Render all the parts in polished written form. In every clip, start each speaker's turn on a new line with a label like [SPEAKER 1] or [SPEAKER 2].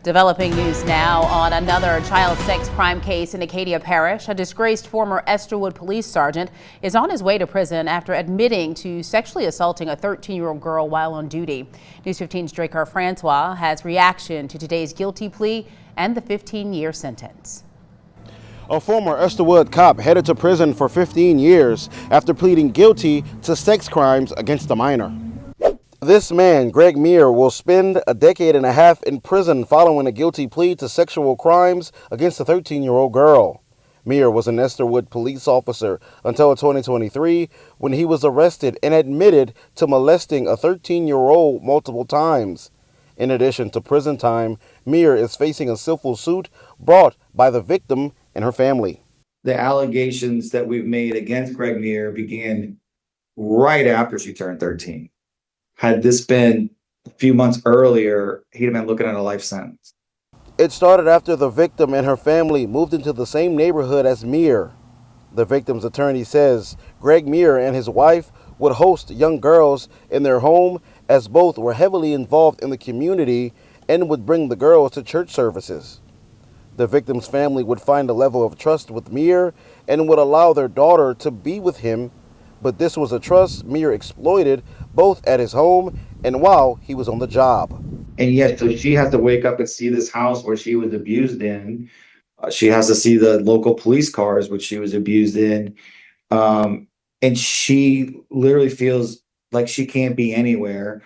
[SPEAKER 1] Developing news now on another child sex crime case in Acadia Parish. A disgraced former Estherwood police sergeant is on his way to prison after admitting to sexually assaulting a 13-year-old girl while on duty. News 15's Dracar Francois has reaction to today's guilty plea and the 15-year sentence.
[SPEAKER 2] A former Estherwood cop headed to prison for 15 years after pleading guilty to sex crimes against a minor. This man, Greg Mire, will spend a decade and a half in prison following a guilty plea to sexual crimes against a 13-year-old girl. Mire was an Estherwood police officer until 2023 when he was arrested and admitted to molesting a 13-year-old multiple times. In addition to prison time, Mire is facing a civil suit brought by the victim and her family.
[SPEAKER 3] The allegations that we've made against Greg Mire began right after she turned 13. Had this been a few months earlier, he'd have been looking at a life sentence.
[SPEAKER 2] It started after the victim and her family moved into the same neighborhood as Mire. The victim's attorney says Greg Mire and his wife would host young girls in their home, as both were heavily involved in the community and would bring the girls to church services. The victim's family would find a level of trust with Mire and would allow their daughter to be with him, but this was a trust Mire exploited both at his home and while he was on the job.
[SPEAKER 3] And yet, so she has to wake up and see this house where she was abused in. She has to see the local police cars, which she was abused in. And she literally feels like she can't be anywhere.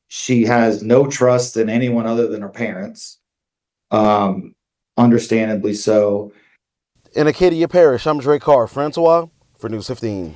[SPEAKER 3] She has no trust in anyone other than her parents. Understandably so.
[SPEAKER 2] In Acadia Parish, I'm Dracar Francois for News 15.